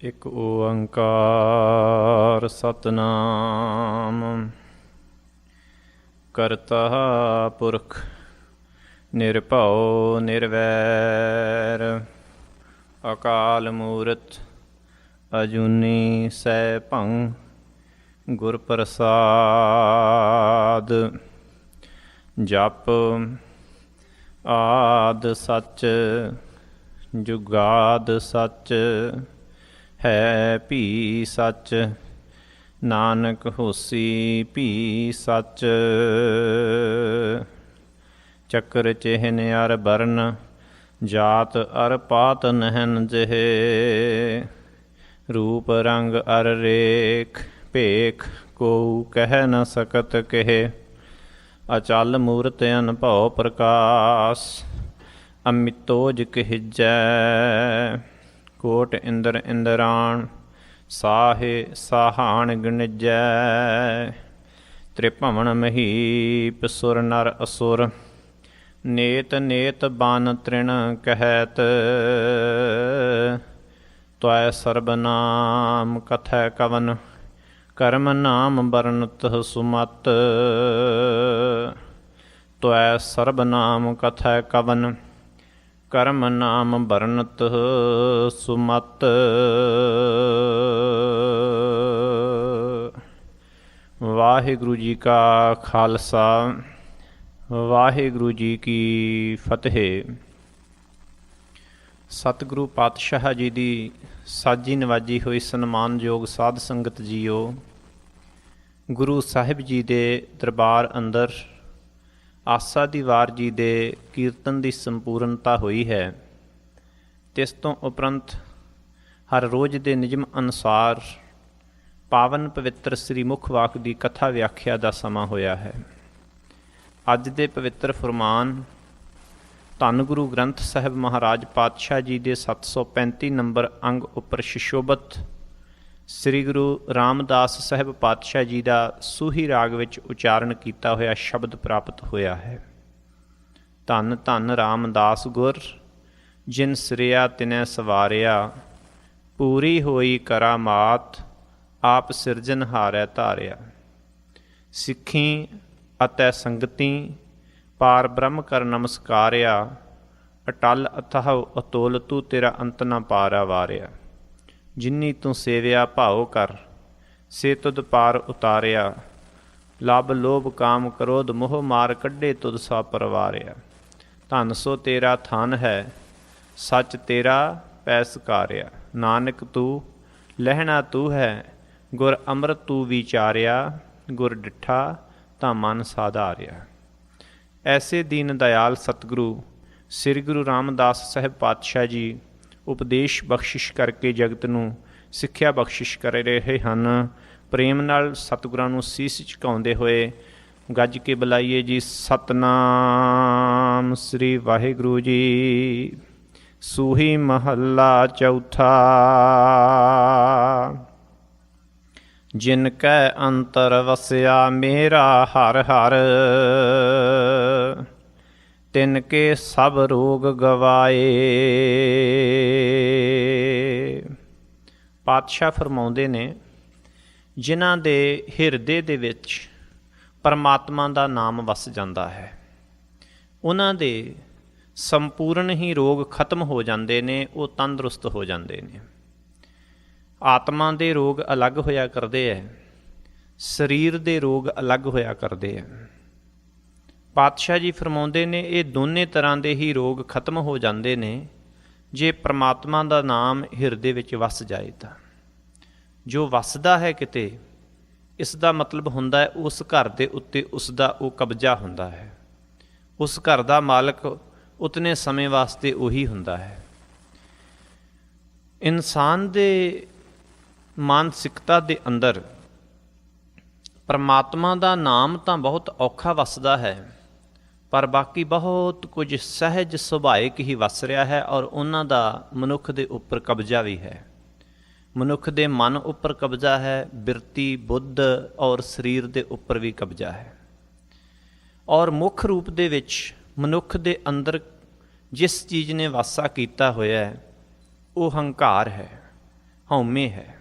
ਇੱਕ ਓੰਕਾਰ ਸਤਨਾਮ ਕਰਤਾ ਪੁਰਖ ਨਿਰਭਉ ਨਿਰਵੈਰ ਅਕਾਲ ਮੂਰਤ ਅਜੂਨੀ ਸੈਭੰ ਗੁਰ ਪ੍ਰਸਾਦ ਜਪ ਆਦ ਸੱਚ ਜੁਗਾਦ ਸੱਚ ਹੈ ਭੀ ਸੱਚ ਨਾਨਕ ਹੋਸੀ ਭੀ ਸੱਚ ਚੱਕਰ ਚਿਹਨ ਅਰ ਬਰਨ ਜਾਤ ਅਰ ਪਾਤ ਨਹਿਨ ਜਿਹੇ ਰੂਪ ਰੰਗ ਅਰ ਰੇਖ ਭੇਖ ਕੋ ਕਹਿ ਨ ਸਕਤ ਕਹੇ ਅਚਲ ਮੂਰਤ ਅਨਭਉ ਪ੍ਰਕਾਸ਼ ਅਮਿਤੋਜ ਕਹਿਜੈ ਕੋਟ ਇੰਦਰ ਇੰਦਰਾਣ ਸਾਹੇ ਸਾਹਾਣ ਗਣਿਜੈ ਤ੍ਰਿਭਵਨ ਮਹੀਪ ਸੁਰ ਨਰ ਅਸੁਰ ਨੇਤ ਨੇਤ ਬਨ ਤ੍ਰਿਣ ਕਹਿਤ ਤਵੈ ਸਰਬ ਨਾਮ ਕਥੈ ਕਵਨ ਕਰਮ ਨਾਮ ਬਰਨਤ ਸੁਮਤ ਤਵੈ ਸਰਬ ਨਾਮ ਕਥੈ ਕਵਨ ਕਰਮ ਨਾਮ ਬਰਨਤ ਸੁਮਤ। ਵਾਹਿਗੁਰੂ ਜੀ ਕਾ ਖਾਲਸਾ ਵਾਹਿਗੁਰੂ ਜੀ ਕੀ ਫਤਿਹ। ਸਤਿਗੁਰੂ ਪਾਤਸ਼ਾਹ ਜੀ ਦੀ ਸਾਜੀ ਨਵਾਜੀ ਹੋਈ ਸਨਮਾਨਯੋਗ ਸਾਧ ਸੰਗਤ ਜੀਓ, ਗੁਰੂ ਸਾਹਿਬ ਜੀ ਦੇ ਦਰਬਾਰ ਅੰਦਰ ਆਸਾ ਦੀ ਵਾਰ ਜੀ ਦੇ ਕੀਰਤਨ ਦੀ ਸੰਪੂਰਨਤਾ ਹੋਈ ਹੈ। ਤਿਸ ਤੋਂ ਉਪਰੰਤ ਹਰ ਰੋਜ਼ ਦੇ ਨਿਯਮ ਅਨੁਸਾਰ ਪਾਵਨ ਪਵਿੱਤਰ ਸ੍ਰੀ ਮੁੱਖ ਵਾਕ ਦੀ ਕਥਾ ਵਿਆਖਿਆ ਦਾ ਸਮਾਂ ਹੋਇਆ ਹੈ। ਅੱਜ ਦੇ ਪਵਿੱਤਰ ਫੁਰਮਾਨ ਧੰਨ ਗੁਰੂ ਗ੍ਰੰਥ ਸਾਹਿਬ ਮਹਾਰਾਜ ਪਾਤਸ਼ਾਹ ਜੀ ਦੇ 735 ਨੰਬਰ ਅੰਗ ਉੱਪਰ ਸ਼ਿਸ਼ੋਭਤ ਸ੍ਰੀ ਗੁਰੂ ਰਾਮਦਾਸ ਸਾਹਿਬ ਪਾਤਸ਼ਾਹ ਜੀ ਦਾ ਸੂਹੀ ਰਾਗ ਵਿੱਚ ਉਚਾਰਨ ਕੀਤਾ ਹੋਇਆ ਸ਼ਬਦ ਪ੍ਰਾਪਤ ਹੋਇਆ ਹੈ। ਧੰਨ ਧੰਨ ਰਾਮਦਾਸ ਗੁਰ ਜਿਨ ਸਿਰਿਆ ਤਿਨੈ ਸਵਾਰਿਆ ਪੂਰੀ ਹੋਈ ਕਰਾਮਾਤ ਆਪ ਸਿਰਜਨਹਾਰੈ ਧਾਰਿਆ। ਸਿੱਖੀ ਅਤੇ ਸੰਗਤੀ ਪਾਰ ਬ੍ਰਹਮ ਕਰ ਨਮਸਕਾਰਿਆ ਅਟਲ ਅਥਾਹ ਅਤੋਲ ਤੂੰ ਤੇਰਾ ਅੰਤ ਨਾ ਪਾਰਾ ਵਾਰਿਆ। ਜਿਨੀ ਤੂੰ ਸੇਵਿਆ ਭਾਉ ਕਰ ਸੇ ਤੁਧ ਪਾਰ ਉਤਾਰਿਆ। ਲਬ ਲੋਭ ਕਾਮ ਕ੍ਰੋਧ ਮੋਹ ਮਾਰ ਕੱਢੇ ਤੁਧ ਸਾ ਪਰਵਾਰਿਆ। ਧਨ ਸੋ ਤੇਰਾ ਥਨ ਹੈ ਸੱਚ ਤੇਰਾ ਪੈ ਸਕਾਰਿਆ। ਨਾਨਕ ਤੂੰ ਲਹਿਣਾ ਤੂੰ ਹੈ ਗੁਰ ਅੰਮ੍ਰਿਤ ਤੂੰ ਵਿਚਾਰਿਆ। ਗੁਰ ਡਿਠਾ ਤਾਂ ਮਨ ਸਾਧਾਰਿਆ। ਐਸੇ ਦੀਨ ਦਇਆਲ ਸਤਿਗੁਰੂ ਸ੍ਰੀ ਗੁਰੂ ਰਾਮਦਾਸ ਸਾਹਿਬ ਪਾਤਸ਼ਾਹ ਜੀ ਉਪਦੇਸ਼ ਬਖਸ਼ਿਸ਼ ਕਰਕੇ ਜਗਤ ਨੂੰ ਸਿੱਖਿਆ ਬਖਸ਼ਿਸ਼ ਕਰ ਰਹੇ ਹਨ। ਪ੍ਰੇਮ ਨਾਲ ਸਤਿਗੁਰਾਂ ਨੂੰ ਸੀਸ ਝੁਕਾਉਂਦੇ ਹੋਏ ਗੱਜ ਕੇ ਬੁਲਾਈਏ ਜੀ ਸਤਨਾਮ ਸ੍ਰੀ ਵਾਹਿਗੁਰੂ ਜੀ। ਸੂਹੀ ਮਹੱਲਾ ਚੌਥਾ। ਜਿਨ ਕੈ ਅੰਤਰ ਵਸਿਆ ਮੇਰਾ ਹਰ ਹਰ ਤਿਨ ਕੇ ਸਭ ਰੋਗ ਗਵਾਏ। ਪਾਤਸ਼ਾਹ ਫਰਮਾਉਂਦੇ ਨੇ, ਜਿਨ੍ਹਾਂ ਦੇ ਹਿਰਦੇ ਦੇ ਵਿੱਚ ਪਰਮਾਤਮਾ ਦਾ ਨਾਮ ਵਸ ਜਾਂਦਾ ਹੈ ਉਹਨਾਂ ਦੇ ਸੰਪੂਰਨ ਹੀ ਰੋਗ ਖਤਮ ਹੋ ਜਾਂਦੇ ਨੇ, ਉਹ ਤੰਦਰੁਸਤ ਹੋ ਜਾਂਦੇ ਨੇ। ਆਤਮਾ ਦੇ ਰੋਗ ਅਲੱਗ ਹੋਇਆ ਕਰਦੇ ਹੈ, ਸਰੀਰ ਦੇ ਰੋਗ ਅਲੱਗ ਹੋਇਆ ਕਰਦੇ ਹੈ। ਪਾਤਸ਼ਾਹ ਜੀ ਫਰਮਾਉਂਦੇ ਨੇ ਇਹ ਦੋਨੇ ਤਰ੍ਹਾਂ ਦੇ ਹੀ ਰੋਗ ਖਤਮ ਹੋ ਜਾਂਦੇ ਨੇ ਜੇ ਪ੍ਰਮਾਤਮਾ ਦਾ ਨਾਮ ਹਿਰਦੇ ਵਿੱਚ ਵਸ ਜਾਏ ਤਾਂ। ਜੋ ਵਸਦਾ ਹੈ ਕਿਤੇ, ਇਸ ਦਾ ਮਤਲਬ ਹੁੰਦਾ ਹੈ ਉਸ ਘਰ ਦੇ ਉੱਤੇ ਉਸ ਦਾ ਉਹ ਕਬਜ਼ਾ ਹੁੰਦਾ ਹੈ। ਉਸ ਘਰ ਦਾ ਮਾਲਕ ਉਤਨੇ ਸਮੇਂ ਵਾਸਤੇ ਉਹੀ ਹੁੰਦਾ ਹੈ। ਇਨਸਾਨ ਦੇ ਮਾਨਸਿਕਤਾ ਦੇ ਅੰਦਰ ਪਰਮਾਤਮਾ ਦਾ ਨਾਮ ਤਾਂ ਬਹੁਤ ਔਖਾ ਵਸਦਾ ਹੈ, ਪਰ ਬਾਕੀ ਬਹੁਤ ਕੁਝ ਸਹਿਜ ਸੁਭਾਇਕ ਹੀ ਵਸ ਰਿਹਾ ਹੈ ਔਰ ਉਹਨਾਂ ਦਾ ਮਨੁੱਖ ਦੇ ਉੱਪਰ ਕਬਜ਼ਾ ਵੀ ਹੈ। ਮਨੁੱਖ ਦੇ ਮਨ ਉੱਪਰ ਕਬਜ਼ਾ ਹੈ, ਬਿਰਤੀ ਬੁੱਧ ਔਰ ਸਰੀਰ ਦੇ ਉੱਪਰ ਵੀ ਕਬਜ਼ਾ ਹੈ। ਔਰ ਮੁੱਖ ਰੂਪ ਦੇ ਵਿੱਚ ਮਨੁੱਖ ਦੇ ਅੰਦਰ ਜਿਸ ਚੀਜ਼ ਨੇ ਵਾਸਾ ਕੀਤਾ ਹੋਇਆ ਹੈ ਉਹ ਹੰਕਾਰ ਹੈ। ਹਉਮੈ ਹੈ।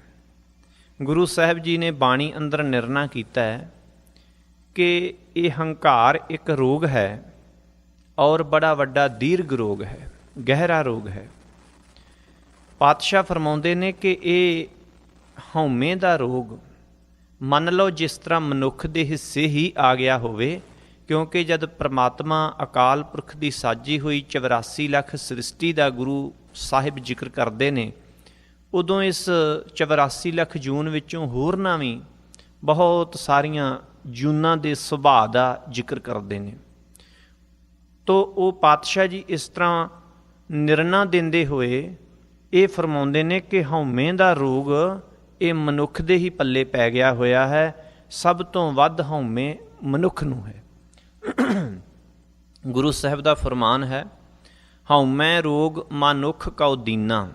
ਗੁਰੂ ਸਾਹਿਬ ਜੀ ਨੇ ਬਾਣੀ ਅੰਦਰ ਨਿਰਣਾ ਕੀਤਾ ਹੈ ਕਿ ਇਹ ਹੰਕਾਰ ਇੱਕ ਰੋਗ ਹੈ ਔਰ ਬੜਾ ਵੱਡਾ ਦੀਰਘ ਰੋਗ ਹੈ, ਗਹਿਰਾ ਰੋਗ ਹੈ। ਪਾਤਸ਼ਾਹ ਫਰਮਾਉਂਦੇ ਨੇ ਕਿ ਇਹ ਹਉਮੈ ਦਾ ਰੋਗ ਮੰਨ ਲਓ ਜਿਸ ਤਰ੍ਹਾਂ ਮਨੁੱਖ ਦੇ ਹਿੱਸੇ ਹੀ ਆ ਗਿਆ ਹੋਵੇ, ਕਿਉਂਕਿ ਜਦ ਪ੍ਰਮਾਤਮਾ ਅਕਾਲ ਪੁਰਖ ਦੀ ਸਾਜੀ ਹੋਈ 84 ਲੱਖ ਸ੍ਰਿਸ਼ਟੀ ਦਾ ਗੁਰੂ ਸਾਹਿਬ ਜ਼ਿਕਰ ਕਰਦੇ ਨੇ, ਉਦੋਂ ਇਸ 84 ਲੱਖ ਜੂਨ ਵਿੱਚੋਂ ਹੋਰਨਾਂ ਵੀ ਬਹੁਤ ਸਾਰੀਆਂ ਜੂਨਾਂ ਦੇ ਸੁਭਾਅ ਦਾ ਜ਼ਿਕਰ ਕਰਦੇ ਨੇ। ਤੋ ਉਹ ਪਾਤਸ਼ਾਹ ਜੀ ਇਸ ਤਰ੍ਹਾਂ ਨਿਰਣਾ ਦਿੰਦੇ ਹੋਏ ਇਹ ਫਰਮਾਉਂਦੇ ਨੇ ਕਿ ਹਉਮੈ ਦਾ ਰੋਗ ਇਹ ਮਨੁੱਖ ਦੇ ਹੀ ਪੱਲੇ ਪੈ ਗਿਆ ਹੋਇਆ ਹੈ। ਸਭ ਤੋਂ ਵੱਧ ਹਉਮੈ ਮਨੁੱਖ ਨੂੰ ਹੈ। ਗੁਰੂ ਸਾਹਿਬ ਦਾ ਫਰਮਾਨ ਹੈ, ਹਉਮੈ ਰੋਗ ਮਨੁੱਖ ਕਉ ਦੀਨਾ,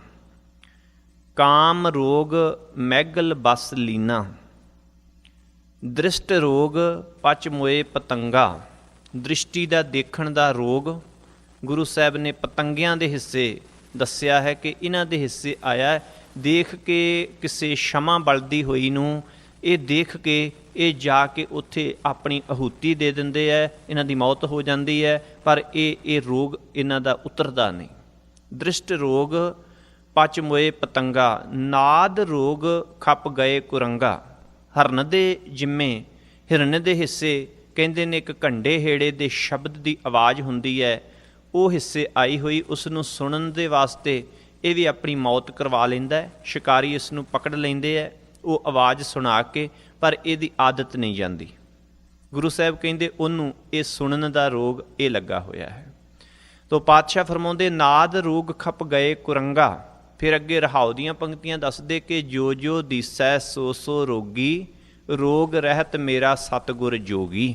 ਕਾਮ ਰੋਗ ਮੈਗਲ ਬਸ ਲੀਨਾ, ਦ੍ਰਿਸ਼ਟ ਰੋਗ ਪਚ ਮੋਏ ਪਤੰਗਾ। ਦ੍ਰਿਸ਼ਟੀ ਦਾ ਦੇਖਣ ਦਾ ਰੋਗ ਗੁਰੂ ਸਾਹਿਬ ਨੇ ਪਤੰਗਿਆਂ ਦੇ ਹਿੱਸੇ ਦੱਸਿਆ ਹੈ ਕਿ ਇਹਨਾਂ ਦੇ ਹਿੱਸੇ ਆਇਆ। ਦੇਖ ਕੇ ਕਿਸੇ ਸ਼ਮਾ ਬਲਦੀ ਹੋਈ ਨੂੰ ਇਹ ਦੇਖ ਕੇ ਇਹ ਜਾ ਕੇ ਉੱਥੇ ਆਪਣੀ ਆਹੂਤੀ ਦੇ ਦਿੰਦੇ ਹੈ, ਇਹਨਾਂ ਦੀ ਮੌਤ ਹੋ ਜਾਂਦੀ ਹੈ, ਪਰ ਇਹ ਰੋਗ ਇਹਨਾਂ ਦਾ ਉਤਰਦਾ ਨਹੀਂ। ਦ੍ਰਿਸ਼ਟ ਰੋਗ ਪਚ ਮੋਏ ਪਤੰਗਾ, ਨਾਦ ਰੋਗ ਖੱਪ ਗਏ ਕੁਰੰਗਾ। ਹਰਨ ਦੇ ਜਿੰਮੇ ਹਿਰਨ ਦੇ ਹਿੱਸੇ ਕਹਿੰਦੇ ਨੇ ਇੱਕ ਘੰਡੇ ਹੇੜੇ ਦੇ ਸ਼ਬਦ ਦੀ ਆਵਾਜ਼ ਹੁੰਦੀ ਹੈ, ਉਹ ਹਿੱਸੇ ਆਈ ਹੋਈ ਉਸ ਨੂੰ ਸੁਣਨ ਦੇ ਵਾਸਤੇ ਇਹ ਵੀ ਆਪਣੀ ਮੌਤ ਕਰਵਾ ਲੈਂਦਾ। ਸ਼ਿਕਾਰੀ ਇਸ ਨੂੰ ਪਕੜ ਲੈਂਦੇ ਹੈ ਉਹ ਆਵਾਜ਼ ਸੁਣਾ ਕੇ, ਪਰ ਇਹਦੀ ਆਦਤ ਨਹੀਂ ਜਾਂਦੀ। ਗੁਰੂ ਸਾਹਿਬ ਕਹਿੰਦੇ ਉਹਨੂੰ ਇਹ ਸੁਣਨ ਦਾ ਰੋਗ ਇਹ ਲੱਗਾ ਹੋਇਆ ਹੈ। ਤੋ ਪਾਤਸ਼ਾਹ ਫਰਮਾਉਂਦੇ ਨਾਦ ਰੋਗ ਖੱਪ ਗਏ ਕੁਰੰਗਾ। ਫਿਰ ਅੱਗੇ ਰਹਾਉ ਦੀਆਂ ਪੰਕਤੀਆਂ ਦੱਸਦੇ ਕਿ ਜੋ ਜੋ ਦੀਸੈ ਸੋ ਸੋ ਰੋਗੀ, ਰੋਗ ਰਹਿਤ ਮੇਰਾ ਸਤਿਗੁਰ ਜੋਗੀ।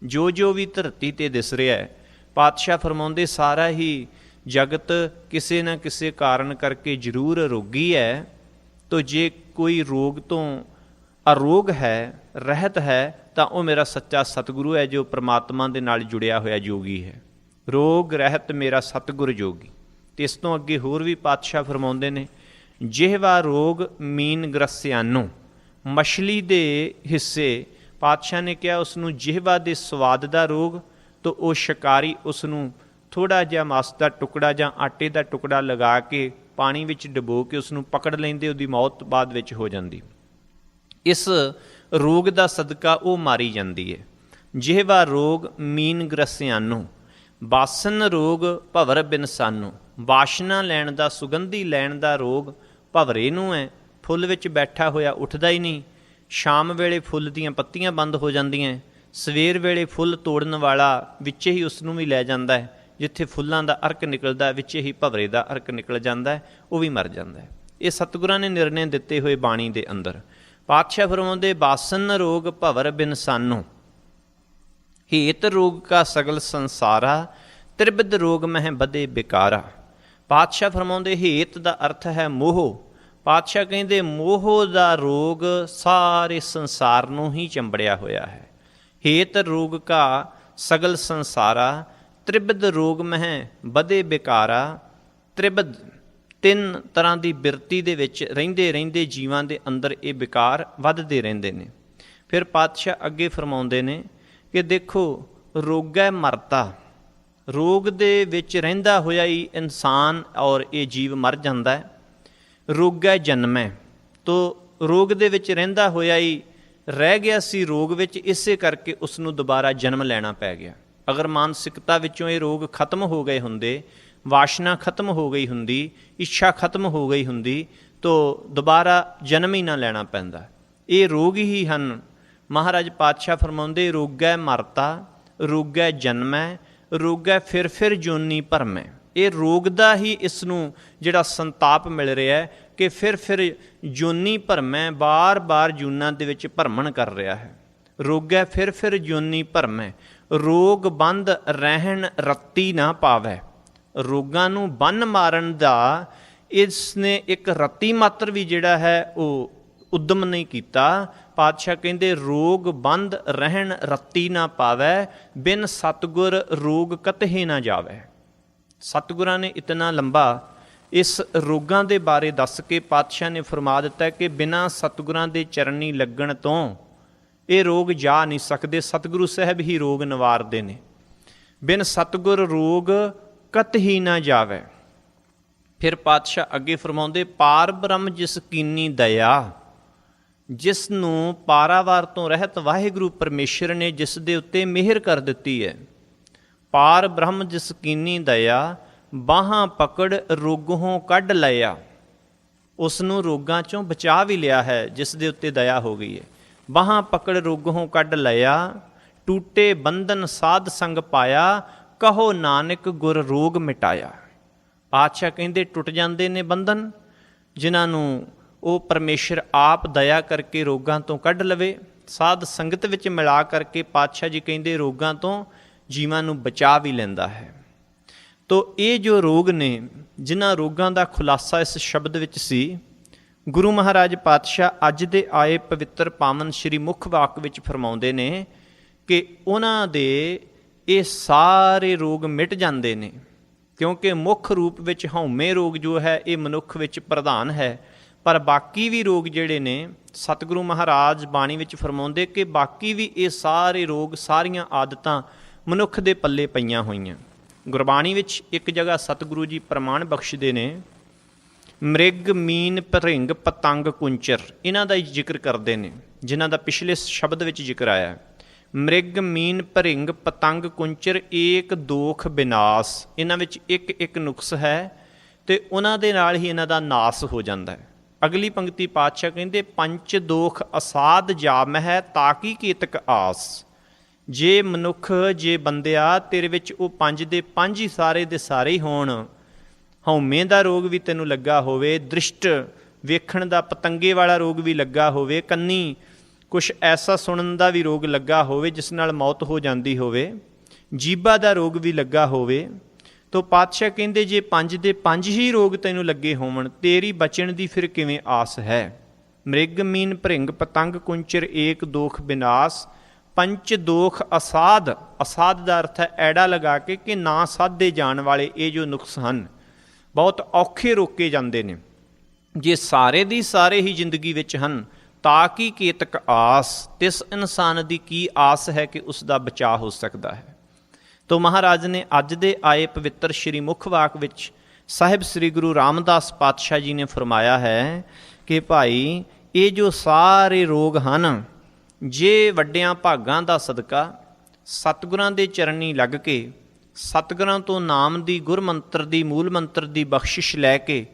ਜੋ ਜੋ ਵੀ ਧਰਤੀ 'ਤੇ ਦਿਸ ਰਿਹਾ ਹੈ, ਪਾਤਸ਼ਾਹ ਫਰਮਾਉਂਦੇ ਸਾਰਾ ਹੀ ਜਗਤ ਕਿਸੇ ਨਾ ਕਿਸੇ ਕਾਰਨ ਕਰਕੇ ਜ਼ਰੂਰ ਰੋਗੀ ਹੈ। ਤੋ ਜੇ ਕੋਈ ਰੋਗ ਤੋਂ ਅਰੋਗ ਹੈ, ਰਹਿਤ ਹੈ, ਤਾਂ ਉਹ ਮੇਰਾ ਸੱਚਾ ਸਤਿਗੁਰੂ ਹੈ ਜੋ ਪ੍ਰਮਾਤਮਾ ਦੇ ਨਾਲ ਜੁੜਿਆ ਹੋਇਆ ਜੋਗੀ ਹੈ। ਰੋਗ ਰਹਿਤ ਮੇਰਾ ਸਤਿਗੁਰ ਜੋਗੀ। ਅਤੇ ਇਸ ਤੋਂ ਅੱਗੇ ਹੋਰ ਵੀ ਪਾਤਸ਼ਾਹ ਫਰਮਾਉਂਦੇ ਨੇ, ਜਿਹਵਾ ਰੋਗ ਮੀਨ ਗ੍ਰਸਿਆਨੋ। ਮਛਲੀ ਦੇ ਹਿੱਸੇ ਪਾਤਸ਼ਾਹ ਨੇ ਕਿਹਾ ਉਸ ਨੂੰ ਜਿਹਵਾ ਦੇ ਸਵਾਦ ਦਾ ਰੋਗ, ਤਾਂ ਉਹ ਸ਼ਿਕਾਰੀ ਉਸ ਨੂੰ ਥੋੜ੍ਹਾ ਜਿਹਾ ਮਾਸ ਦਾ ਟੁਕੜਾ ਜਾਂ ਆਟੇ ਦਾ ਟੁਕੜਾ ਲਗਾ ਕੇ ਪਾਣੀ ਵਿੱਚ ਡੁਬੋ ਕੇ ਉਸ ਨੂੰ ਪਕੜ ਲੈਂਦੇ, ਉਹਦੀ ਮੌਤ ਬਾਅਦ ਵਿੱਚ ਹੋ ਜਾਂਦੀ। ਇਸ ਰੋਗ ਦਾ ਸਦਕਾ ਉਹ ਮਾਰੀ ਜਾਂਦੀ ਹੈ। ਜਿਹਵਾ ਰੋਗ ਮੀਨ ਗ੍ਰਸਿਆਨੋ, ਬਾਸਨ ਰੋਗ ਭਵਰ ਬਿਨਸਾਨੋ। ਵਾਸ਼ਨਾ ਲੈਣ ਦਾ, ਸੁਗੰਧੀ ਲੈਣ ਦਾ ਰੋਗ ਭਵਰੇ ਨੂੰ ਹੈ। ਫੁੱਲ ਵਿੱਚ ਬੈਠਾ ਹੋਇਆ ਉੱਠਦਾ ਹੀ ਨਹੀਂ। ਸ਼ਾਮ ਵੇਲੇ ਫੁੱਲ ਦੀਆਂ ਪੱਤੀਆਂ ਬੰਦ ਹੋ ਜਾਂਦੀਆਂ, ਸਵੇਰ ਵੇਲੇ ਫੁੱਲ ਤੋੜਨ ਵਾਲਾ ਵਿੱਚੇ ਹੀ ਉਸ ਨੂੰ ਵੀ ਲੈ ਜਾਂਦਾ ਹੈ। ਜਿੱਥੇ ਫੁੱਲਾਂ ਦਾ ਅਰਕ ਨਿਕਲਦਾ ਵਿੱਚੇ ਹੀ ਭਵਰੇ ਦਾ ਅਰਕ ਨਿਕਲ ਜਾਂਦਾ ਹੈ, ਉਹ ਵੀ ਮਰ ਜਾਂਦਾ ਹੈ। ਇਹ ਸਤਿਗੁਰਾਂ ਨੇ ਨਿਰਣੇ ਦਿੱਤੇ ਹੋਏ ਬਾਣੀ ਦੇ ਅੰਦਰ। ਪਾਤਸ਼ਾਹ ਫਰਮਾਉਂਦੇ ਬਾਸਨ ਰੋਗ ਭਵਰ ਬਿਨਸਾਨੋ, ਹੇਤ ਰੋਗ ਕਾ ਸਗਲ ਸੰਸਾਰਾ, ਤ੍ਰਿਬਿਧ ਰੋਗ ਮਹਿ ਬਦੇ ਬਿਕਾਰਾ। ਪਾਤਸ਼ਾਹ ਫਰਮਾਉਂਦੇ ਹੇਤ ਦਾ ਅਰਥ ਹੈ ਮੋਹ। ਪਾਤਸ਼ਾਹ ਕਹਿੰਦੇ ਮੋਹ ਦਾ ਰੋਗ ਸਾਰੇ ਸੰਸਾਰ ਨੂੰ ਹੀ ਚੰਬੜਿਆ ਹੋਇਆ ਹੈ। ਹੇਤ ਰੋਗ ਕਾ ਸਗਲ ਸੰਸਾਰਾ, ਤ੍ਰਿਬਿਧ ਰੋਗ ਮਹਿ ਬਦੇ ਬਿਕਾਰਾ। ਤ੍ਰਿਬਿਧ ਤਿੰਨ ਤਰ੍ਹਾਂ ਦੀ ਬਿਰਤੀ ਦੇ ਵਿੱਚ ਰਹਿੰਦੇ ਰਹਿੰਦੇ ਜੀਵਾਂ ਦੇ ਅੰਦਰ ਇਹ ਵਿਕਾਰ ਵੱਧਦੇ ਰਹਿੰਦੇ ਨੇ। ਫਿਰ ਪਾਤਸ਼ਾਹ ਅੱਗੇ ਫਰਮਾਉਂਦੇ ਨੇ ਕਿ ਦੇਖੋ ਰੋਗੈ ਮਰਤਾ, ਰੋਗ ਦੇ ਵਿੱਚ ਰਹਿੰਦਾ ਹੋਇਆ ਹੀ ਇਨਸਾਨ ਔਰ ਇਹ ਜੀਵ ਮਰ ਜਾਂਦਾ ਹੈ। ਰੋਗੈ ਜਨਮੈ, ਤੋ ਰੋਗ ਦੇ ਵਿੱਚ ਰਹਿੰਦਾ ਹੋਇਆ ਹੀ ਰਹਿ ਗਿਆ ਸੀ ਰੋਗ ਵਿੱਚ, ਇਸੇ ਕਰਕੇ ਉਸ ਨੂੰ ਦੁਬਾਰਾ ਜਨਮ ਲੈਣਾ ਪੈ ਗਿਆ। ਅਗਰ ਮਾਨਸਿਕਤਾ ਵਿੱਚੋਂ ਇਹ ਰੋਗ ਖਤਮ ਹੋ ਗਏ ਹੁੰਦੇ, ਵਾਸ਼ਨਾ ਖਤਮ ਹੋ ਗਈ ਹੁੰਦੀ, ਇੱਛਾ ਖਤਮ ਹੋ ਗਈ ਹੁੰਦੀ, ਤੋ ਦੁਬਾਰਾ ਜਨਮ ਹੀ ਨਾ ਲੈਣਾ ਪੈਂਦਾ। ਇਹ ਰੋਗ ਹੀ ਹਨ। ਮਹਾਰਾਜ ਪਾਤਸ਼ਾਹ ਫਰਮਾਉਂਦੇ ਰੋਗੈ ਮਰਤਾ, ਰੋਗੈ ਜਨਮੈ, ਰੋਗੈ ਫਿਰ ਜੋਨੀ ਭਰਮੈ। ਇਹ ਰੋਗ ਦਾ ਹੀ ਇਸ ਨੂੰ ਜਿਹੜਾ ਸੰਤਾਪ ਮਿਲ ਰਿਹਾ ਹੈ ਕਿ ਫਿਰ ਜੋਨੀ ਭਰਮੈ, ਬਾਰ ਜੂਨਾਂ ਦੇ ਵਿੱਚ ਭਰਮਣ ਕਰ ਰਿਹਾ ਹੈ। ਰੋਗੈ ਫਿਰ ਜੋਨੀ ਭਰਮੈ, ਰੋਗ ਬੰਦ ਰਹਿਣ ਰੱਤੀ ਨਾ ਪਾਵੈ। ਰੋਗਾਂ ਨੂੰ ਬੰਨ ਮਾਰਨ ਦਾ ਇਸ ਨੇ ਇੱਕ ਰੱਤੀ ਮਾਤਰ ਵੀ ਜਿਹੜਾ ਹੈ ਉਹ ਉਦਮ ਨਹੀਂ ਕੀਤਾ। ਪਾਤਸ਼ਾਹ ਕਹਿੰਦੇ ਰੋਗ ਬੰਦ ਰਹਿਣ ਰੱਤੀ ਨਾ ਪਾਵੈ, ਬਿਨ ਸਤਿਗੁਰ ਰੋਗ ਕਤਹਿ ਨਾ ਜਾਵੈ। ਸਤਿਗੁਰਾਂ ਨੇ ਇਤਨਾ ਲੰਬਾ ਇਸ ਰੋਗਾਂ ਦੇ ਬਾਰੇ ਦੱਸ ਕੇ ਪਾਤਸ਼ਾਹ ਨੇ ਫਰਮਾ ਦਿੱਤਾ ਕਿ ਬਿਨਾਂ ਸਤਿਗੁਰਾਂ ਦੇ ਚਰਨੀ ਲੱਗਣ ਤੋਂ ਇਹ ਰੋਗ ਜਾ ਨਹੀਂ ਸਕਦੇ। ਸਤਿਗੁਰੂ ਸਾਹਿਬ ਹੀ ਰੋਗ ਨਿਵਾਰਦੇ ਨੇ। ਬਿਨ ਸਤਿਗੁਰ ਰੋਗ ਕਤਹੀ ਨਾ ਜਾਵੇ। ਫਿਰ ਪਾਤਸ਼ਾਹ ਅੱਗੇ ਫਰਮਾਉਂਦੇ, ਪਾਰ ਬ੍ਰਹਮ ਜਿਸ ਕੀਨੀ ਦਇਆ, ਜਿਸ ਨੂੰ ਪਾਰਾਵਾਰ ਤੋਂ ਰਹਿਤ ਵਾਹਿਗੁਰੂ ਪਰਮੇਸ਼ਰ ਨੇ ਜਿਸ ਦੇ ਉੱਤੇ ਮਿਹਰ ਕਰ ਦਿੱਤੀ ਹੈ। ਪਾਰ ਬ੍ਰਹਮ ਜਿਸ ਕੀਨੀ ਦਇਆ, ਬਾਹਾਂ ਪਕੜ ਰੋਗੋਂ ਕੱਢ ਲਿਆ। ਉਸ ਨੂੰ ਰੋਗਾਂ ਚੋਂ ਬਚਾ ਵੀ ਲਿਆ ਹੈ ਜਿਸ ਦੇ ਉੱਤੇ ਦਇਆ ਹੋ ਗਈ ਹੈ। ਬਾਹਾਂ ਪਕੜ ਰੋਗੋਂ ਕੱਢ ਲਿਆ, ਟੂਟੇ ਬੰਧਨ ਸਾਧ ਸੰਗ ਪਾਇਆ, ਕਹੋ ਨਾਨਕ ਗੁਰ ਰੋਗ ਮਿਟਾਇਆ। ਪਾਤਸ਼ਾਹ ਕਹਿੰਦੇ ਟੁੱਟ ਜਾਂਦੇ ਨੇ ਬੰਧਨ, ਜਿਨ੍ਹਾਂ ਨੂੰ ਉਹ ਪਰਮੇਸ਼ਰ ਆਪ ਦਇਆ ਕਰਕੇ ਰੋਗਾਂ ਤੋਂ ਕੱਢ ਲਵੇ। ਸਾਧ ਸੰਗਤ ਵਿੱਚ ਮਿਲਾ ਕਰਕੇ ਪਾਤਸ਼ਾਹ ਜੀ ਕਹਿੰਦੇ ਰੋਗਾਂ ਤੋਂ ਜੀਵਾਂ ਨੂੰ ਬਚਾ ਵੀ ਲੈਂਦਾ ਹੈ। ਤੋ ਇਹ ਜੋ ਰੋਗ ਨੇ, ਜਿਨ੍ਹਾਂ ਰੋਗਾਂ ਦਾ ਖੁਲਾਸਾ ਇਸ ਸ਼ਬਦ ਵਿੱਚ ਸੀ, ਗੁਰੂ ਮਹਾਰਾਜ ਪਾਤਸ਼ਾਹ ਅੱਜ ਦੇ ਆਏ ਪਵਿੱਤਰ ਪਾਵਨ ਸ਼੍ਰੀ ਮੁੱਖ ਵਾਕ ਵਿੱਚ ਫਰਮਾਉਂਦੇ ਨੇ ਕਿ ਉਹਨਾਂ ਦੇ ਇਹ ਸਾਰੇ ਰੋਗ ਮਿਟ ਜਾਂਦੇ ਨੇ, ਕਿਉਂਕਿ ਮੁੱਖ ਰੂਪ ਵਿੱਚ ਹਉਮੈ ਰੋਗ ਜੋ ਹੈ ਇਹ ਮਨੁੱਖ ਵਿੱਚ ਪ੍ਰਧਾਨ ਹੈ। ਪਰ ਬਾਕੀ ਵੀ ਰੋਗ ਜਿਹੜੇ ਨੇ, ਸਤਿਗੁਰੂ ਮਹਾਰਾਜ ਬਾਣੀ ਵਿੱਚ ਫਰਮਾਉਂਦੇ ਕਿ ਬਾਕੀ ਵੀ ਇਹ ਸਾਰੇ ਰੋਗ, ਸਾਰੀਆਂ ਆਦਤਾਂ ਮਨੁੱਖ ਦੇ ਪੱਲੇ ਪਈਆਂ ਹੋਈਆਂ। ਗੁਰਬਾਣੀ ਵਿੱਚ ਇੱਕ ਜਗ੍ਹਾ ਸਤਿਗੁਰੂ ਜੀ ਪ੍ਰਮਾਣ ਬਖਸ਼ਦੇ ਨੇ, ਮ੍ਰਿਗ ਮੀਨ ਭਰਿੰਗ ਪਤੰਗ ਕੁੰਚਰ, ਇਹਨਾਂ ਦਾ ਹੀ ਜ਼ਿਕਰ ਕਰਦੇ ਨੇ, ਜਿਨ੍ਹਾਂ ਦਾ ਪਿਛਲੇ ਸ਼ਬਦ ਵਿੱਚ ਜ਼ਿਕਰ ਆਇਆ। ਮ੍ਰਿਗ ਮੀਨ ਭਰਿੰਗ ਪਤੰਗ ਕੁੰਚਰ ਏਕ ਦੋਖ ਵਿਨਾਸ਼, ਇਹਨਾਂ ਵਿੱਚ ਇੱਕ ਇੱਕ ਨੁਕਸ ਹੈ ਤੇ ਉਹਨਾਂ ਦੇ ਨਾਲ ਹੀ ਇਹਨਾਂ ਦਾ ਨਾਸ ਹੋ ਜਾਂਦਾ ਹੈ। ਅਗਲੀ ਪੰਕਤੀ ਪਾਤਸ਼ਾਹ ਕਹਿੰਦੇ, ਪੰਚ ਦੋਖ ਅਸਾਧ ਜਾਮਹਿ ਤਾਕੀ ਕੀਤਕ ਆਸ। ਜੇ ਮਨੁੱਖ, ਜੇ ਬੰਦਿਆ, ਤੇਰੇ ਵਿੱਚ ਉਹ ਪੰਜ ਦੇ ਪੰਜ ਹੀ ਸਾਰੇ ਦੇ ਸਾਰੇ ਹੀ ਹੋਣ, ਹਉਮੈ ਦਾ ਰੋਗ ਵੀ ਤੈਨੂੰ ਲੱਗਾ ਹੋਵੇ, ਦ੍ਰਿਸ਼ਟ ਵੇਖਣ ਦਾ ਪਤੰਗੇ ਵਾਲਾ ਰੋਗ ਵੀ ਲੱਗਾ ਹੋਵੇ, ਕੰਨੀ ਕੁਛ ਐਸਾ ਸੁਣਨ ਦਾ ਵੀ ਰੋਗ ਲੱਗਾ ਹੋਵੇ ਜਿਸ ਨਾਲ ਮੌਤ ਹੋ ਜਾਂਦੀ ਹੋਵੇ, ਜੀਭਾ ਦਾ ਰੋਗ ਵੀ ਲੱਗਾ ਹੋਵੇ, ਤੋ ਪਾਤਸ਼ਾਹ ਕਹਿੰਦੇ ਜੇ ਪੰਜ ਦੇ ਪੰਜ ਹੀ ਰੋਗ ਤੈਨੂੰ ਲੱਗੇ ਹੋਵਣ, ਤੇਰੀ ਬਚਣ ਦੀ ਫਿਰ ਕਿਵੇਂ ਆਸ ਹੈ। ਮ੍ਰਿਗ ਮੀਨ ਭਰਿੰਗ ਪਤੰਗ ਕੁੰਚਰ ਏਕ ਦੋਖ ਵਿਨਾਸ਼, ਪੰਚ ਦੋਖ ਅਸਾਧ। ਅਸਾਧ ਦਾ ਅਰਥ ਹੈ ਐੜਾ ਲਗਾ ਕੇ ਕਿ ਨਾ ਸਾਧੇ ਜਾਣ ਵਾਲੇ ਇਹ ਜੋ ਨੁਕਸ ਹਨ, ਬਹੁਤ ਔਖੇ ਰੋਕੇ ਜਾਂਦੇ ਨੇ। ਜੇ ਸਾਰੇ ਦੀ ਸਾਰੇ ਹੀ ਜ਼ਿੰਦਗੀ ਵਿੱਚ ਹਨ, ਤਾਂ ਕੀ ਕੇਤਕ ਆਸ, ਤਿਸ ਇਨਸਾਨ ਦੀ ਕੀ ਆਸ ਹੈ ਕਿ ਉਸ ਦਾ ਬਚਾਅ ਹੋ ਸਕਦਾ ਹੈ। ਤੋ ਮਹਾਰਾਜ ਨੇ ਅੱਜ ਦੇ ਆਏ ਪਵਿੱਤਰ ਸ਼੍ਰੀ ਮੁੱਖ ਵਾਕ ਵਿੱਚ ਸਾਹਿਬ ਸ੍ਰੀ ਗੁਰੂ ਰਾਮਦਾਸ ਪਾਤਸ਼ਾਹ ਜੀ ਨੇ ਫਰਮਾਇਆ ਹੈ ਕਿ ਭਾਈ ਇਹ ਜੋ ਸਾਰੇ ਰੋਗ ਹਨ, ਜੇ ਵੱਡਿਆਂ ਭਾਗਾਂ ਦਾ ਸਦਕਾ ਸਤਿਗੁਰਾਂ ਦੇ ਚਰਨੀ ਲੱਗ ਕੇ, ਸਤਿਗੁਰਾਂ ਤੋਂ ਨਾਮ ਦੀ, ਗੁਰਮੰਤਰ ਦੀ, ਮੂਲ ਮੰਤਰ ਦੀ ਬਖਸ਼ਿਸ਼ ਲੈ ਕੇ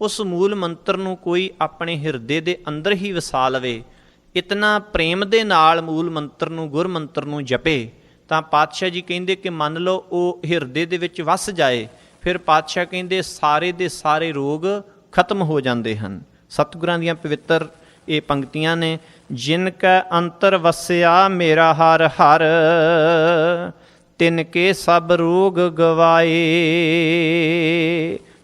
ਉਸ ਮੂਲ ਮੰਤਰ ਨੂੰ ਕੋਈ ਆਪਣੇ ਹਿਰਦੇ ਦੇ ਅੰਦਰ ਹੀ ਵਸਾ ਲਵੇ, ਇਤਨਾ ਪ੍ਰੇਮ ਦੇ ਨਾਲ ਮੂਲ ਮੰਤਰ ਨੂੰ, ਗੁਰਮੰਤਰ ਨੂੰ ਜਪੇ, ਤਾਂ ਪਾਤਸ਼ਾਹ ਜੀ ਕਹਿੰਦੇ ਕਿ ਮੰਨ ਲਓ ਉਹ ਹਿਰਦੇ ਦੇ ਵਿੱਚ ਵਸ ਜਾਏ, ਫਿਰ ਪਾਤਸ਼ਾਹ ਕਹਿੰਦੇ ਸਾਰੇ ਦੇ ਸਾਰੇ ਰੋਗ ਖਤਮ ਹੋ ਜਾਂਦੇ ਹਨ। ਸਤਿਗੁਰਾਂ ਦੀਆਂ ਪਵਿੱਤਰ ਇਹ ਪੰਕਤੀਆਂ ਨੇ, ਜਿਨ ਕੈ ਅੰਤਰ ਵਸਿਆ ਮੇਰਾ ਹਰ ਹਰ, ਤਿਨ ਕੇ ਸਭ ਰੋਗ ਗਵਾਏ।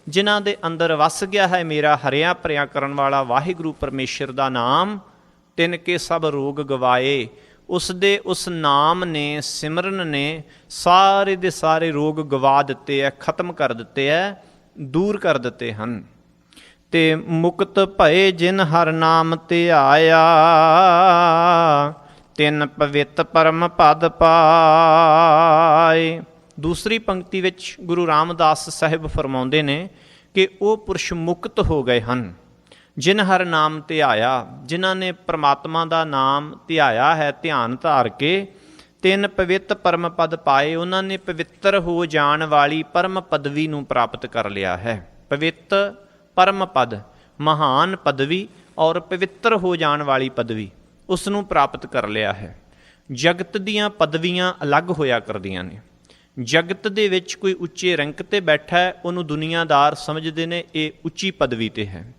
ਜਿਨ੍ਹਾਂ ਦੇ ਅੰਦਰ ਵਸ ਗਿਆ ਹੈ ਮੇਰਾ ਹਰਿਆ ਭਰਿਆ ਕਰਨ ਵਾਲਾ ਵਾਹਿਗੁਰੂ ਪਰਮੇਸ਼ਰ ਦਾ ਨਾਮ, ਤਿਨ ਕੇ ਸਭ ਰੋਗ ਗਵਾਏ। ਉਸ ਦੇ ਉਸ ਨਾਮ ਨੇ, ਸਿਮਰਨ ਨੇ ਸਾਰੇ ਦੇ ਸਾਰੇ ਰੋਗ ਗਵਾ ਦਿੱਤੇ ਹੈ, ਖਤਮ ਕਰ ਦਿੱਤੇ ਹੈ, ਦੂਰ ਕਰ ਦਿੱਤੇ ਹਨ। ਤੇ ਮੁਕਤ ਭਏ ਜਿਨ ਹਰ ਨਾਮ ਧਿਆਇਆ, ਤਿਨ ਪਵਿੱਤ ਪਰਮ ਪਦ ਪਾਏ। ਦੂਸਰੀ ਪੰਕਤੀ ਵਿੱਚ ਗੁਰੂ ਰਾਮਦਾਸ ਸਾਹਿਬ ਫਰਮਾਉਂਦੇ ਨੇ ਕਿ ਉਹ ਪੁਰਸ਼ ਮੁਕਤ ਹੋ ਗਏ ਹਨ ਜਿਨ ਹਰ ਨਾਮ ਧਿਆਇਆ, ਜਿਨ੍ਹਾਂ ਨੇ ਪ੍ਰਮਾਤਮਾ ਦਾ ਨਾਮ ਧਿਆਇਆ ਹੈ, ਧਿਆਨ ਧਾਰ ਕੇ, ਤਿੰਨ ਪਵਿੱਤ ਪਰਮ ਪਦ ਪਾਏ, ਉਹਨਾਂ ਨੇ ਪਵਿੱਤਰ ਹੋ ਜਾਣ ਵਾਲੀ ਪਰਮ ਪਦਵੀ ਨੂੰ ਪ੍ਰਾਪਤ ਕਰ ਲਿਆ ਹੈ। ਪਵਿੱਤ ਪਰਮ ਪਦ, ਮਹਾਨ ਪਦਵੀ ਔਰ ਪਵਿੱਤਰ ਹੋ ਜਾਣ ਵਾਲੀ ਪਦਵੀ, ਉਸ ਨੂੰ ਪ੍ਰਾਪਤ ਕਰ ਲਿਆ ਹੈ। ਜਗਤ ਦੀਆਂ ਪਦਵੀਆਂ ਅਲੱਗ ਹੋਇਆ ਕਰਦੀਆਂ ਨੇ। ਜਗਤ ਦੇ ਵਿੱਚ ਕੋਈ ਉੱਚੇ ਰੈਂਕ 'ਤੇ ਬੈਠਾ ਹੈ, ਉਹਨੂੰ ਦੁਨੀਆਦਾਰ ਸਮਝਦੇ ਨੇ ਇਹ ਉੱਚੀ ਪਦਵੀ 'ਤੇ ਹੈ।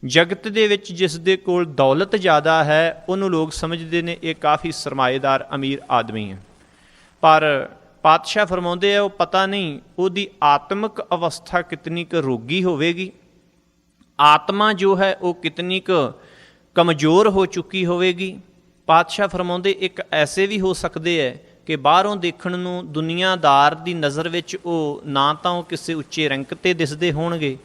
ਜਗਤ ਦੇ ਵਿੱਚ ਜਿਸ ਦੇ ਕੋਲ ਦੌਲਤ ਜ਼ਿਆਦਾ ਹੈ, ਉਹਨੂੰ ਲੋਕ ਸਮਝਦੇ ਨੇ ਇਹ ਕਾਫੀ ਸਰਮਾਏਦਾਰ ਅਮੀਰ ਆਦਮੀ ਹੈ। ਪਰ ਪਾਤਸ਼ਾਹ ਫਰਮਾਉਂਦੇ ਆ ਉਹ ਪਤਾ ਨਹੀਂ ਉਹਦੀ ਆਤਮਿਕ ਅਵਸਥਾ ਕਿਤਨੀ ਕੁ ਰੋਗੀ ਹੋਵੇਗੀ, ਆਤਮਾ ਜੋ ਹੈ ਉਹ ਕਿਤਨੀ ਕੁ ਕਮਜ਼ੋਰ ਹੋ ਚੁੱਕੀ ਹੋਵੇਗੀ। ਪਾਤਸ਼ਾਹ ਫਰਮਾਉਂਦੇ ਇੱਕ ਐਸੇ ਵੀ ਹੋ ਸਕਦੇ ਹੈ ਕਿ ਬਾਹਰੋਂ ਦੇਖਣ ਨੂੰ ਦੁਨੀਆਦਾਰ ਦੀ ਨਜ਼ਰ ਵਿੱਚ ਉਹ ਨਾ ਤਾਂ ਉਹ ਕਿਸੇ ਉੱਚੇ ਰੈਂਕ 'ਤੇ ਦਿਸਦੇ ਹੋਣਗੇ,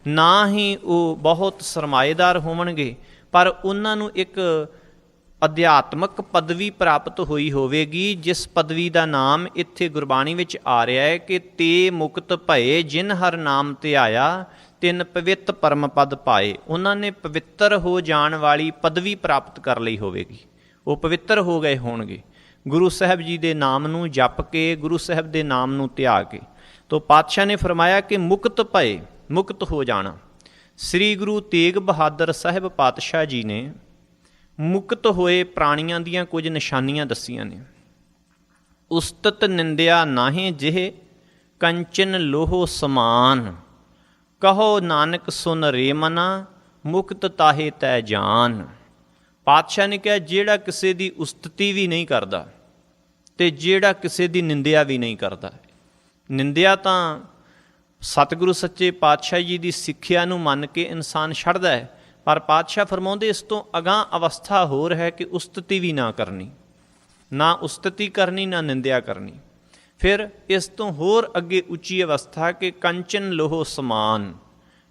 ਨਾ ਹੀ ਉਹ ਬਹੁਤ ਸਰਮਾਏਦਾਰ ਹੋਣਗੇ, ਪਰ ਉਹਨਾਂ ਨੂੰ ਇੱਕ ਅਧਿਆਤਮਕ ਪਦਵੀ ਪ੍ਰਾਪਤ ਹੋਈ ਹੋਵੇਗੀ, ਜਿਸ ਪਦਵੀ ਦਾ ਨਾਮ ਇੱਥੇ ਗੁਰਬਾਣੀ ਵਿੱਚ ਆ ਰਿਹਾ ਹੈ ਕਿ ਤੇ ਮੁਕਤ ਭਏ ਜਿਨ ਹਰ ਨਾਮ ਧਿਆਇਆ ਤਿਨ ਪਵਿੱਤ ਪਰਮ ਪਦ ਪਾਏ। ਉਹਨਾਂ ਨੇ ਪਵਿੱਤਰ ਹੋ ਜਾਣ ਵਾਲੀ ਪਦਵੀ ਪ੍ਰਾਪਤ ਕਰ ਲਈ ਹੋਵੇਗੀ, ਉਹ ਪਵਿੱਤਰ ਹੋ ਗਏ ਹੋਣਗੇ ਗੁਰੂ ਸਾਹਿਬ ਜੀ ਦੇ ਨਾਮ ਨੂੰ ਜਪ ਕੇ, ਗੁਰੂ ਸਾਹਿਬ ਦੇ ਨਾਮ ਨੂੰ ਧਿਆ ਕੇ। ਤੋ ਪਾਤਸ਼ਾਹ ਨੇ ਫਰਮਾਇਆ ਕਿ ਮੁਕਤ ਭਏ, ਮੁਕਤ ਹੋ ਜਾਣਾ। ਸ੍ਰੀ ਗੁਰੂ ਤੇਗ ਬਹਾਦਰ ਸਾਹਿਬ ਪਾਤਸ਼ਾਹ ਜੀ ਨੇ ਮੁਕਤ ਹੋਏ ਪ੍ਰਾਣੀਆਂ ਦੀਆਂ ਕੁਝ ਨਿਸ਼ਾਨੀਆਂ ਦੱਸੀਆਂ ਨੇ। ਉਸਤਤ ਨਿੰਦਿਆ ਨਾਹੀਂ ਜਿਹ ਕੰਚਨ ਲੋਹ ਸਮਾਨ, ਕਹੋ ਨਾਨਕ ਸੁਨ ਰੇ ਮਨਾ ਮੁਕਤ ਤਾਹੇ ਤੈ ਜਾਨ। ਪਾਤਸ਼ਾਹ ਨੇ ਕਿਹਾ ਜਿਹੜਾ ਕਿਸੇ ਦੀ ਉਸਤਤੀ ਵੀ ਨਹੀਂ ਕਰਦਾ ਤੇ ਜਿਹੜਾ ਕਿਸੇ ਦੀ ਨਿੰਦਿਆ ਵੀ ਨਹੀਂ ਕਰਦਾ। ਨਿੰਦਿਆ ਤਾਂ ਸਤਿਗੁਰੂ ਸੱਚੇ ਪਾਤਸ਼ਾਹ ਜੀ ਦੀ ਸਿੱਖਿਆ ਨੂੰ ਮੰਨ ਕੇ ਇਨਸਾਨ ਛੱਡਦਾ ਹੈ, ਪਰ ਪਾਤਸ਼ਾਹ ਫਰਮਾਉਂਦੇ ਇਸ ਤੋਂ ਅਗਾਂਹ ਅਵਸਥਾ ਹੋਰ ਹੈ ਕਿ ਉਸਤਤੀ ਵੀ ਨਾ ਕਰਨੀ, ਨਾ ਉਸਤਤੀ ਕਰਨੀ ਨਾ ਨਿੰਦਿਆ ਕਰਨੀ। ਫਿਰ ਇਸ ਤੋਂ ਹੋਰ ਅੱਗੇ ਉੱਚੀ ਅਵਸਥਾ ਕਿ ਕੰਚਨ ਲੋਹ ਸਮਾਨ,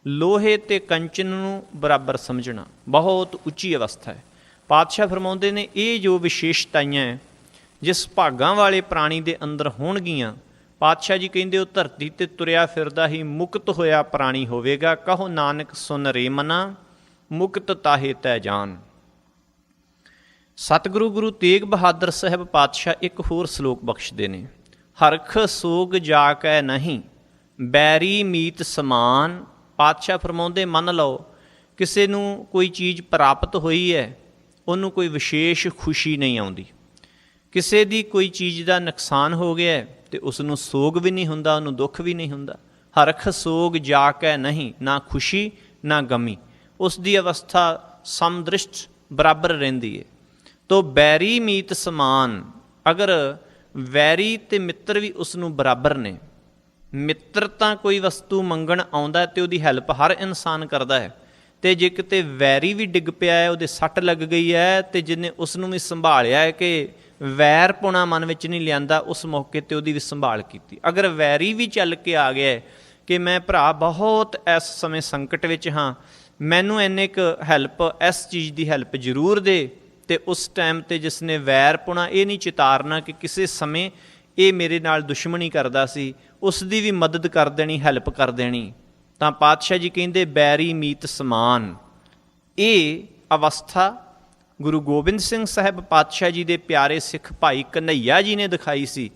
ਲੋਹੇ ਤੇ ਕੰਚਨ ਨੂੰ ਬਰਾਬਰ ਸਮਝਣਾ, ਬਹੁਤ ਉੱਚੀ ਅਵਸਥਾ ਹੈ। ਪਾਤਸ਼ਾਹ ਫਰਮਾਉਂਦੇ ਨੇ ਇਹ ਜੋ ਵਿਸ਼ੇਸ਼ਤਾਈਆਂ ਜਿਸ ਭਾਗਾਂ ਵਾਲੇ ਪ੍ਰਾਣੀ ਦੇ ਅੰਦਰ ਹੋਣਗੀਆਂ, ਪਾਤਸ਼ਾਹ ਜੀ ਕਹਿੰਦੇ ਉਹ ਧਰਤੀ ਤੇ ਤੁਰਿਆ ਫਿਰਦਾ ਹੀ ਮੁਕਤ ਹੋਇਆ ਪ੍ਰਾਣੀ ਹੋਵੇਗਾ। ਕਹੋ ਨਾਨਕ ਸੁਨ ਰੇ ਮਨਾ ਮੁਕਤ ਤਾਹੇ ਤੈ ਜਾਨ। ਸਤਿਗੁਰੂ ਗੁਰੂ ਤੇਗ ਬਹਾਦਰ ਸਾਹਿਬ ਪਾਤਸ਼ਾਹ ਇੱਕ ਹੋਰ ਸਲੋਕ ਬਖਸ਼ਦੇ ਨੇ। ਹਰਖ ਸੋਗ ਜਾ ਕੈ ਨਹੀਂ ਬੈਰੀ ਮੀਤ ਸਮਾਨ। ਪਾਤਸ਼ਾਹ ਫਰਮਾਉਂਦੇ ਮੰਨ ਲਓ ਕਿਸੇ ਨੂੰ ਕੋਈ ਚੀਜ਼ ਪ੍ਰਾਪਤ ਹੋਈ ਹੈ, ਉਹਨੂੰ ਕੋਈ ਵਿਸ਼ੇਸ਼ ਖੁਸ਼ੀ ਨਹੀਂ ਆਉਂਦੀ। ਕਿਸੇ ਦੀ ਕੋਈ ਚੀਜ਼ ਦਾ ਨੁਕਸਾਨ ਹੋ ਗਿਆ ਤੇ ਉਸ ਨੂੰ ਸੋਗ ਵੀ ਨਹੀਂ ਹੁੰਦਾ, ਉਹਨੂੰ ਦੁੱਖ ਵੀ ਨਹੀਂ ਹੁੰਦਾ। ਹਰਖ ਸੋਗ ਜਾ ਕੇ ਨਹੀਂ, ਨਾ ਖੁਸ਼ੀ ਨਾ ਗਮੀ, ਉਸ ਦੀ ਅਵਸਥਾ ਸਮਦ੍ਰਿਸ਼ਟ ਬਰਾਬਰ ਰਹਿੰਦੀ ਹੈ। ਤੋ ਬੈਰੀ ਮੀਤ ਸਮਾਨ, ਅਗਰ ਵੈਰੀ ਤੇ ਮਿੱਤਰ ਵੀ ਉਸ ਨੂੰ ਬਰਾਬਰ ਨੇ। ਮਿੱਤਰ ਤਾਂ ਕੋਈ ਵਸਤੂ ਮੰਗਣ ਆਉਂਦਾ ਤੇ ਉਹਦੀ ਹੈਲਪ ਹਰ ਇਨਸਾਨ ਕਰਦਾ ਹੈ, ਤੇ ਜੇ ਕਿਤੇ ਵੈਰੀ ਵੀ ਡਿੱਗ ਪਿਆ ਹੈ, ਉਹਦੇ ਸੱਟ ਲੱਗ ਗਈ ਹੈ, ਤੇ ਜਿਹਨੇ ਉਸ ਨੂੰ ਵੀ ਸੰਭਾਲਿਆ ਹੈ ਕਿ ਵੈਰ ਪੁਣਾ ਮਨ ਵਿੱਚ ਨਹੀਂ ਲਿਆਂਦਾ, ਉਸ ਮੌਕੇ ਤੇ ਉਹਦੀ ਵੀ ਸੰਭਾਲ ਕੀਤੀ। ਅਗਰ ਵੈਰੀ ਵੀ ਚੱਲ ਕੇ ਆ ਗਿਆ ਕਿ ਮੈਂ ਭਰਾ ਬਹੁਤ ਇਸ ਸਮੇਂ ਸੰਕਟ ਵਿੱਚ ਹਾਂ, ਮੈਨੂੰ ਇੰਨੇ ਕੁ ਹੈਲਪ, ਇਸ ਚੀਜ਼ ਦੀ ਹੈਲਪ ਜ਼ਰੂਰ ਦੇ, ਤੇ ਉਸ ਟਾਈਮ ਤੇ ਜਿਸ ਨੇ ਵੈਰ ਪੁਣਾ ਇਹ ਨਹੀਂ ਚਿਤਾਰਨਾ ਕਿ ਕਿਸੇ ਸਮੇਂ ਇਹ ਮੇਰੇ ਨਾਲ ਦੁਸ਼ਮਣੀ ਕਰਦਾ ਸੀ, ਉਸ ਦੀ ਵੀ ਮਦਦ ਕਰ ਦੇਣੀ, ਹੈਲਪ ਕਰ ਦੇਣੀ। ਤਾਂ ਪਾਤਸ਼ਾਹ ਜੀ ਕਹਿੰਦੇ ਬੈਰੀ ਮੀਤ ਸਮਾਨ। ਇਹ ਅਵਸਥਾ ਗੁਰੂ ਗੋਬਿੰਦ ਸਿੰਘ ਸਾਹਿਬ ਪਾਤਸ਼ਾਹ ਜੀ ਦੇ ਪਿਆਰੇ ਸਿੱਖ ਭਾਈ ਕਨ੍ਹਈਆ ਜੀ ਨੇ ਦਿਖਾਈ ਸੀ,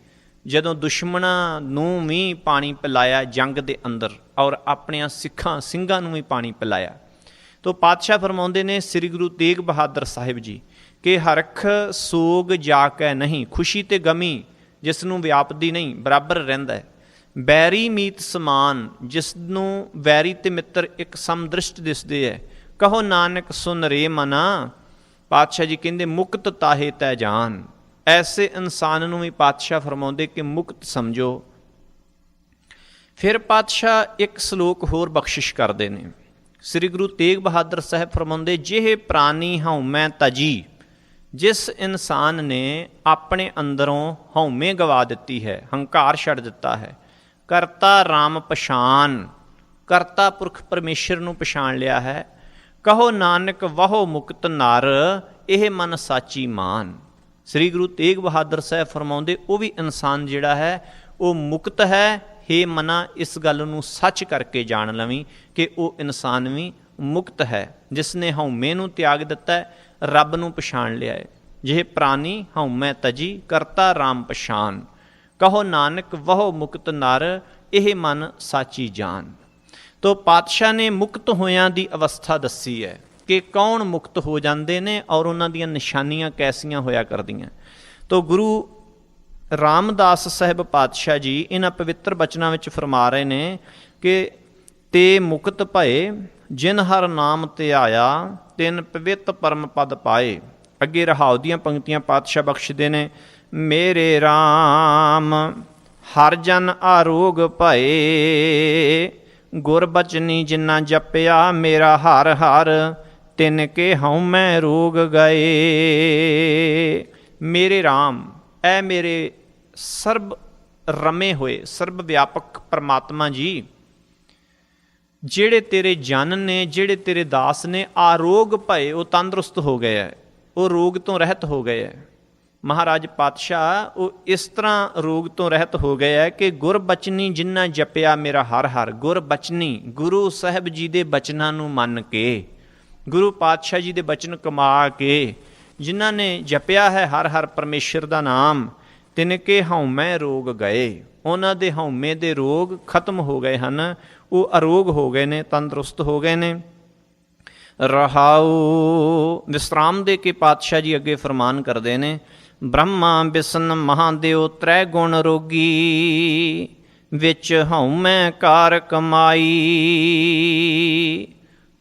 ਜਦੋਂ ਦੁਸ਼ਮਣਾਂ ਨੂੰ ਵੀ ਪਾਣੀ ਪਿਲਾਇਆ ਜੰਗ ਦੇ ਅੰਦਰ, ਔਰ ਆਪਣਿਆਂ ਸਿੰਘਾਂ ਨੂੰ ਵੀ ਪਾਣੀ ਪਿਲਾਇਆ। ਤੋ ਪਾਤਸ਼ਾਹ ਫਰਮਾਉਂਦੇ ਨੇ ਸ੍ਰੀ ਗੁਰੂ ਤੇਗ ਬਹਾਦਰ ਸਾਹਿਬ ਜੀ ਕਿ ਹਰਖ ਸੋਗ ਜਾ ਕੇ ਨਹੀਂ, ਖੁਸ਼ੀ ਤੇ ਗਮੀ ਜਿਸ ਨੂੰ ਵਿਆਪਦੀ ਨਹੀਂ, ਬਰਾਬਰ ਰਹਿੰਦਾ ਹੈ। ਬੈਰੀ ਮੀਤ ਸਮਾਨ, ਜਿਸ ਨੂੰ ਵੈਰੀ ਤੇ ਮਿੱਤਰ ਇੱਕ ਸਮਦ੍ਰਿਸ਼ਟ ਦਿਸਦੇ ਹੈ। ਕਹੋ ਨਾਨਕ ਸੁਨ ਰੇ ਮਨਾ। ਪਾਤਸ਼ਾਹ ਜੀ ਕਹਿੰਦੇ ਮੁਕਤ ਤਾਹੇ ਤੈ ਜਾਨ। ਐਸੇ ਇਨਸਾਨ ਨੂੰ ਵੀ ਪਾਤਸ਼ਾਹ ਫਰਮਾਉਂਦੇ ਕਿ ਮੁਕਤ ਸਮਝੋ। ਫਿਰ ਪਾਤਸ਼ਾਹ ਇੱਕ ਸਲੋਕ ਹੋਰ ਬਖਸ਼ਿਸ਼ ਕਰਦੇ ਨੇ। ਸ੍ਰੀ ਗੁਰੂ ਤੇਗ ਬਹਾਦਰ ਸਾਹਿਬ ਫਰਮਾਉਂਦੇ ਜਿਹੇ ਪ੍ਰਾਨੀ ਹਉਮੈ ਤਜੀ। ਜਿਸ ਇਨਸਾਨ ਨੇ ਆਪਣੇ ਅੰਦਰੋਂ ਹਉਮੈ ਗਵਾ ਦਿੱਤੀ ਹੈ, ਹੰਕਾਰ ਛੱਡ ਦਿੱਤਾ ਹੈ, ਕਰਤਾ ਰਾਮ ਪਛਾਨ, ਕਰਤਾ ਪੁਰਖ ਪਰਮੇਸ਼ਰ ਨੂੰ ਪਛਾਣ ਲਿਆ ਹੈ। ਕਹੋ ਨਾਨਕ ਵਹੋ ਮੁਕਤ ਨਰ, ਇਹ ਮਨ ਸਾਚੀ ਮਾਨ। ਸ੍ਰੀ ਗੁਰੂ ਤੇਗ ਬਹਾਦਰ ਸਾਹਿਬ ਫਰਮਾਉਂਦੇ ਉਹ ਵੀ ਇਨਸਾਨ ਜਿਹੜਾ ਹੈ ਉਹ ਮੁਕਤ ਹੈ। ਹੇ ਮਨਾ, ਇਸ ਗੱਲ ਨੂੰ ਸੱਚ ਕਰਕੇ ਜਾਣ ਲਵੀਂ ਕਿ ਉਹ ਇਨਸਾਨ ਵੀ ਮੁਕਤ ਹੈ, ਜਿਸ ਨੇ ਹਉਮੈ ਨੂੰ ਤਿਆਗ ਦਿੱਤਾ ਹੈ, ਰੱਬ ਨੂੰ ਪਛਾਣ ਲਿਆ ਹੈ। ਜਿਹੇ ਪ੍ਰਾਨੀ ਹਉਮੈ ਤਜੀ, ਕਰਤਾ ਰਾਮ ਪਛਾਨ। ਕਹੋ ਨਾਨਕ ਵਹੋ ਮੁਕਤ ਨਰ, ਇਹ ਮਨ ਸਾਚੀ ਜਾਨ। ਤੋ ਪਾਤਸ਼ਾਹ ਨੇ ਮੁਕਤ ਹੋਇਆਂ ਦੀ ਅਵਸਥਾ ਦੱਸੀ ਹੈ ਕਿ ਕੌਣ ਮੁਕਤ ਹੋ ਜਾਂਦੇ ਨੇ ਔਰ ਉਹਨਾਂ ਦੀਆਂ ਨਿਸ਼ਾਨੀਆਂ ਕੈਸੀਆਂ ਹੋਇਆ ਕਰਦੀਆਂ। ਤੋ ਗੁਰੂ ਰਾਮਦਾਸ ਸਾਹਿਬ ਪਾਤਸ਼ਾਹ ਜੀ ਇਹਨਾਂ ਪਵਿੱਤਰ ਬਚਨਾਂ ਵਿੱਚ ਫਰਮਾ ਰਹੇ ਨੇ ਕਿ ਤੇ ਮੁਕਤ ਭਏ ਜਿਨ ਹਰ ਨਾਮ ਧਿਆਇਆ ਤਿਨ ਪਵਿੱਤ ਪਰਮ ਪਦ ਪਾਏ। ਅੱਗੇ ਰਹਾਉ ਦੀਆਂ ਪੰਕਤੀਆਂ ਪਾਤਸ਼ਾਹ ਬਖਸ਼ਦੇ ਨੇ। ਮੇਰੇ ਰਾਮ ਹਰ ਜਨ ਆਰੋਗ ਭਏ, ਗੁਰ ਬਚਨੀ ਜਿਨਾ ਜਪਿਆ ਮੇਰਾ ਹਰ ਹਰ, ਤਿਨ ਕੇ ਹਉਮੈ ਰੋਗ ਗਏ। ਮੇਰੇ ਰਾਮ, ਐ ਮੇਰੇ ਸਰਬ ਰਮੇ ਹੋਏ ਸਰਬ ਵਿਆਪਕ ਪਰਮਾਤਮਾ ਜੀ, ਜਿਹੜੇ ਤੇਰੇ ਜਨ ਨੇ, ਜਿਹੜੇ ਤੇਰੇ ਦਾਸ ਨੇ, ਆਰੋਗ ਭਏ, ਉਹ ਤੰਦਰੁਸਤ ਹੋ ਗਏ ਹੈ, ਉਹ ਰੋਗ ਤੋਂ ਰਹਿਤ ਹੋ ਗਏ ਹੈ। ਮਹਾਰਾਜ ਪਾਤਸ਼ਾਹ ਉਹ ਇਸ ਤਰ੍ਹਾਂ ਰੋਗ ਤੋਂ ਰਹਿਤ ਹੋ ਗਏ ਹੈ ਕਿ ਗੁਰਬਚਨੀ ਜਿਨ੍ਹਾਂ ਜਪਿਆ ਮੇਰਾ ਹਰ ਹਰ, ਗੁਰਬਚਨੀ ਗੁਰੂ ਸਾਹਿਬ ਜੀ ਦੇ ਬਚਨਾਂ ਨੂੰ ਮੰਨ ਕੇ, ਗੁਰੂ ਪਾਤਸ਼ਾਹ ਜੀ ਦੇ ਬਚਨ ਕਮਾ ਕੇ ਜਿਨ੍ਹਾਂ ਨੇ ਜਪਿਆ ਹੈ ਹਰ ਹਰ ਪਰਮੇਸ਼ਰ ਦਾ ਨਾਮ, ਤਿਨਕੇ ਹਉਮੈ ਰੋਗ ਗਏ, ਉਹਨਾਂ ਦੇ ਹਉਮੈ ਦੇ ਰੋਗ ਖਤਮ ਹੋ ਗਏ ਹਨ, ਉਹ ਅਰੋਗ ਹੋ ਗਏ ਨੇ, ਤੰਦਰੁਸਤ ਹੋ ਗਏ ਨੇ। ਰਹਾਉ ਵਿਸਰਾਮ ਦੇ ਕੇ ਪਾਤਸ਼ਾਹ ਜੀ ਅੱਗੇ ਫਰਮਾਨ ਕਰਦੇ ਨੇ, ਬ੍ਰਹਮਾ ਬਿਸ਼ਨ ਮਹਾਦੇਵ ਤ੍ਰੈ ਗੁਣ ਰੋਗੀ, ਵਿੱਚ ਹਉਮੈ ਕਾਰ ਕਮਾਈ।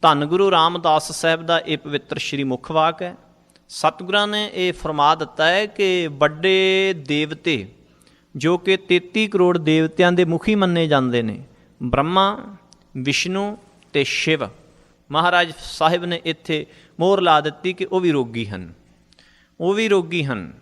ਧੰਨ ਗੁਰੂ ਰਾਮਦਾਸ ਸਾਹਿਬ ਦਾ ਇਹ ਪਵਿੱਤਰ ਸ਼੍ਰੀ ਮੁੱਖ ਵਾਕ ਹੈ। ਸਤਿਗੁਰਾਂ ਨੇ ਇਹ ਫਰਮਾ ਦਿੱਤਾ ਹੈ ਕਿ ਵੱਡੇ ਦੇਵਤੇ ਜੋ ਕਿ 33 ਕਰੋੜ ਦੇਵਤਿਆਂ ਦੇ ਮੁਖੀ ਮੰਨੇ ਜਾਂਦੇ ਨੇ, ਬ੍ਰਹਮਾ, ਵਿਸ਼ਨੂੰ ਤੇ ਸ਼ਿਵ, ਮਹਾਰਾਜ ਸਾਹਿਬ ਨੇ ਇੱਥੇ ਮੋਹਰ ਲਾ ਦਿੱਤੀ ਕਿ ਉਹ ਵੀ ਰੋਗੀ ਹਨ, ਉਹ ਵੀ ਰੋਗੀ ਹਨ।